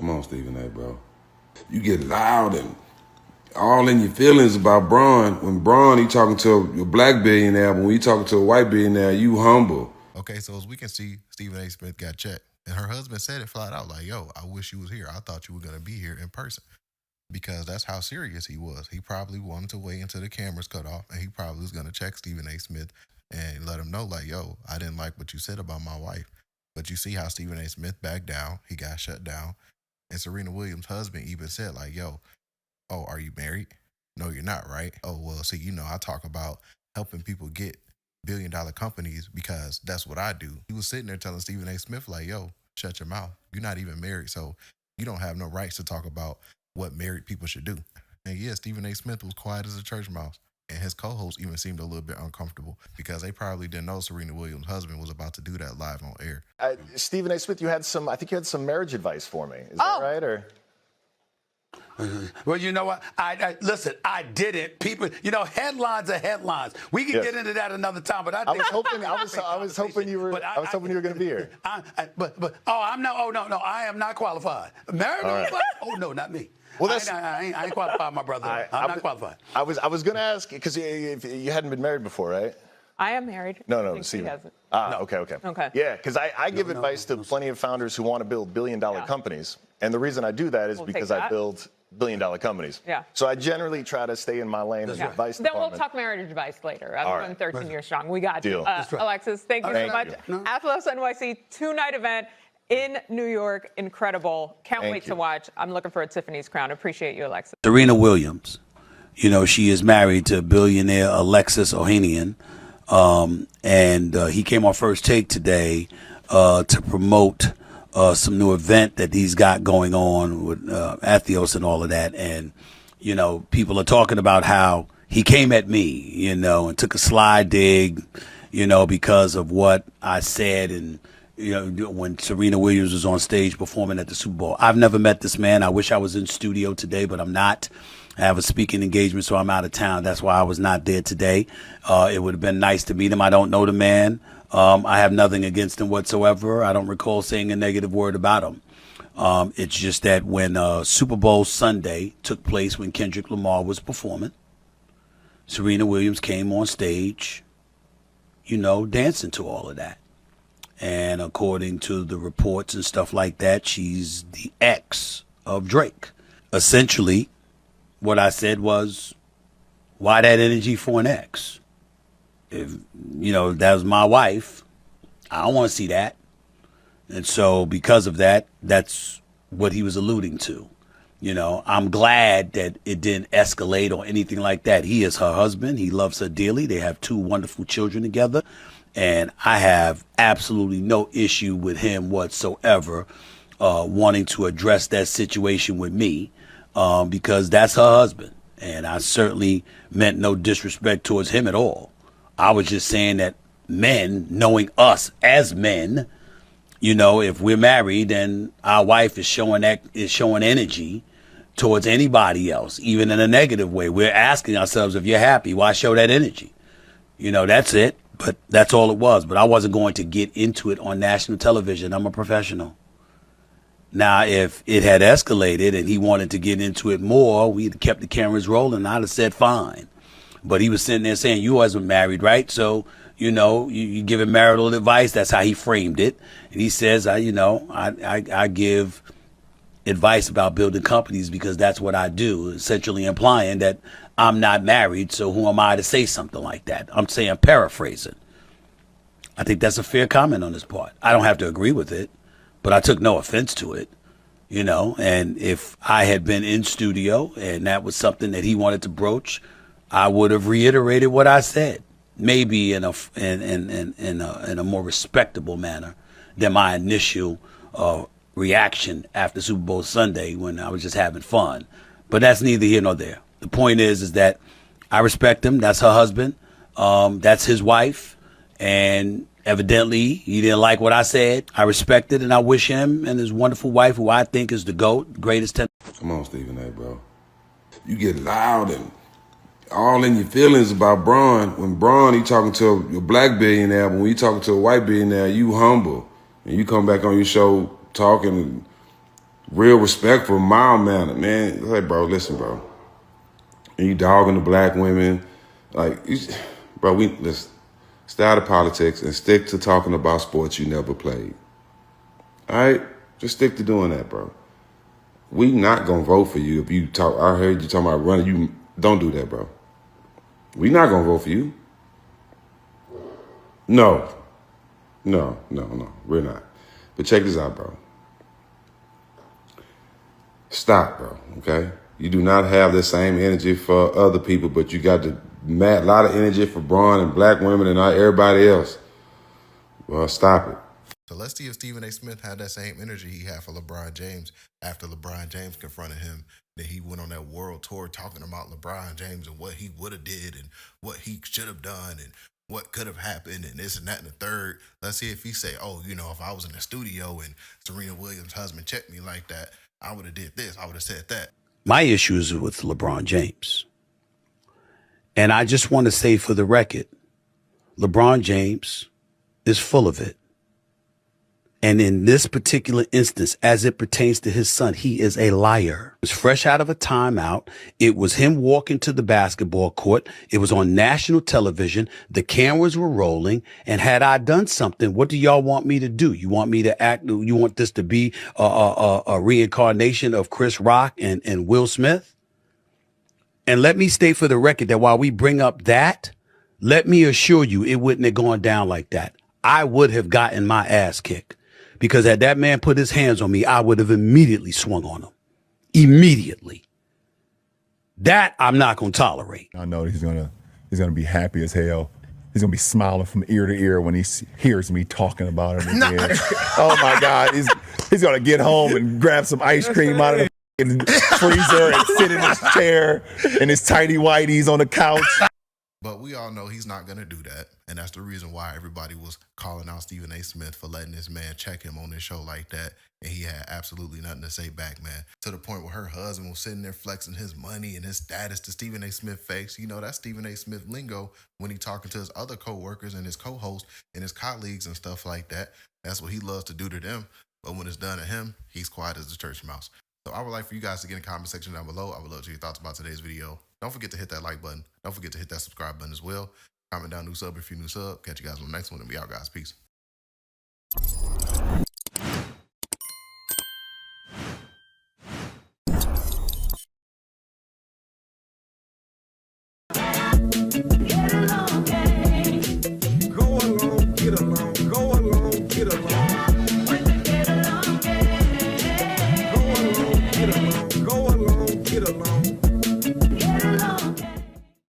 Come on, Stephen A., bro. You get loud and all in your feelings about Braun. When Braun, he talking to a black billionaire, but when he talking to a white billionaire, you humble. Okay, so as we can see, Stephen A. Smith got checked. And her husband said it flat out, like, yo, I wish you was here. I thought you were going to be here in person. Because that's how serious he was. He probably wanted to wait until the cameras cut off, and he probably was going to check Stephen A. Smith and let him know, like, yo, I didn't like what you said about my wife. But you see how Stephen A. Smith backed down. He got shut down. And Serena Williams' husband even said, like, yo, oh, are you married? No, you're not, right? Oh, well, see, I talk about helping people get billion-dollar companies because that's what I do. He was sitting there telling Stephen A. Smith, like, yo, shut your mouth. You're not even married, so you don't have no rights to talk about what married people should do. And yeah, Stephen A. Smith was quiet as a church mouse. And his co-host even seemed a little bit uncomfortable because they probably didn't know Serena Williams' husband was about to do that live on air. Stephen A. Smith, I think you had some marriage advice for me. Is that right? Or well, you know what? Listen, I didn't. People, headlines are headlines. We can get into that another time. But I was hoping you were going to be here. I'm not. Oh no, I am not qualified. Married? Right. Oh no, not me. Well, I ain't qualified, my brother. I'm not qualified. I was going to ask because you hadn't been married before, right? I am married. No, Stephen. He hasn't. No. Okay. Yeah, because I give advice to plenty of founders who want to build billion-dollar companies, and the reason I do that is because I build billion-dollar companies. Yeah. So I generally try to stay in my lane as advice department. Then we'll talk marriage advice later. I'm going 13 years strong. We got you. Alexis, thank you so much. Athlos NYC 2-night event in New York. Incredible. Can't wait to watch. I'm looking for a Tiffany's crown. Appreciate you, Alexis. Serena Williams, she is married to billionaire Alexis Ohanian. And he came on First Take today to promote some new event that he's got going on with Athos and all of that. And, people are talking about how he came at me, and took a sly dig, because of what I said and, when Serena Williams was on stage performing at the Super Bowl. I've never met this man. I wish I was in studio today, but I'm not. I have a speaking engagement, so I'm out of town. That's why I was not there today. It would have been nice to meet him. I don't know the man. I have nothing against him whatsoever. I don't recall saying a negative word about him. It's just that when Super Bowl Sunday took place, when Kendrick Lamar was performing, Serena Williams came on stage, dancing to all of that. And according to the reports and stuff like that, she's the ex of Drake. Essentially, what I said was, why that energy for an ex? If, that was my wife, I don't want to see that. And so because of that, that's what he was alluding to. I'm glad that it didn't escalate or anything like that. He is her husband. He loves her dearly. They have 2 wonderful children together. And I have absolutely no issue with him whatsoever wanting to address that situation with me because that's her husband. And I certainly meant no disrespect towards him at all. I was just saying that men, knowing us as men, if we're married and our wife is showing energy towards anybody else, even in a negative way, we're asking ourselves, if you're happy, why show that energy? That's it. But that's all it was. But I wasn't going to get into it on national television. I'm a professional. Now, if it had escalated and he wanted to get into it more, we'd have kept the cameras rolling. I'd have said fine. But he was sitting there saying, you wasn't married, right? So, you give him marital advice. That's how he framed it. And he says, I give advice about building companies because that's what I do, essentially implying that I'm not married, so who am I to say something like that? I'm saying, paraphrasing. I think that's a fair comment on his part. I don't have to agree with it, but I took no offense to it, and if I had been in studio and that was something that he wanted to broach, I would have reiterated what I said, maybe in a more respectable manner than my initial reaction after Super Bowl Sunday when I was just having fun. But that's neither here nor there. The point is that I respect him. That's her husband. That's his wife. And evidently, he didn't like what I said. I respect it, and I wish him and his wonderful wife, who I think is the GOAT, greatest. Come on, Stephen A., bro. You get loud and all in your feelings about Braun. When Braun, he talking to a black billionaire, but when he talking to a white billionaire, you humble. And you come back on your show talking real respectful, mild manner, man. Like, bro, listen, bro. And you dogging the black women, bro, let's stay out of politics and stick to talking about sports you never played. All right? Just stick to doing that, bro. We not gonna vote for you if you talk. I heard you talking about running. You don't do that, bro. We not gonna vote for you. No, we're not. But check this out, bro. Stop, bro. Okay, you do not have the same energy for other people, but you got the a lot of energy for Braun and black women and everybody else. Well, stop it. So let's see if Stephen A. Smith had that same energy he had for LeBron James after LeBron James confronted him. That he went on that world tour talking about LeBron James and what he would have did and what he should have done and what could have happened and this and that and the third. Let's see if he say, oh, you know, if I was in the studio and Serena Williams' husband checked me like that, I would have did this. I would have said that. My issue is with LeBron James. And I just want to say for the record, LeBron James is full of it. And in this particular instance, as it pertains to his son, he is a liar. It was fresh out of a timeout. It was him walking to the basketball court. It was on national television. The cameras were rolling. And had I done something, what do y'all want me to do? You want me to act? You want this to be a reincarnation of Chris Rock and Will Smith? And let me state for the record that while we bring up that, let me assure you it wouldn't have gone down like that. I would have gotten my ass kicked. Because had that man put his hands on me, I would have immediately swung on him. Immediately. That I'm not going to tolerate. I know he's gonna be happy as hell. He's going to be smiling from ear to ear when he hears me talking about it again. Oh, my God. He's going to get home and grab some ice cream out of the freezer and sit in his chair and his tighty whities on the couch. But we all know he's not going to do that. And that's the reason why everybody was calling out Stephen A. Smith for letting this man check him on this show like that. And he had absolutely nothing to say back, man. To the point where her husband was sitting there flexing his money and his status to Stephen A. Smith face. You know, that's Stephen A. Smith lingo when he talking to his other co-workers and his co-hosts and his colleagues and stuff like that. That's what he loves to do to them. But when it's done to him, he's quiet as the church mouse. So I would like for you guys to get in the comment section down below. I would love to hear your thoughts about today's video. Don't forget to hit that like button. Don't forget to hit that subscribe button as well. Comment down new sub if you're new sub. Catch you guys on the next one and be out, guys. Peace. Get along.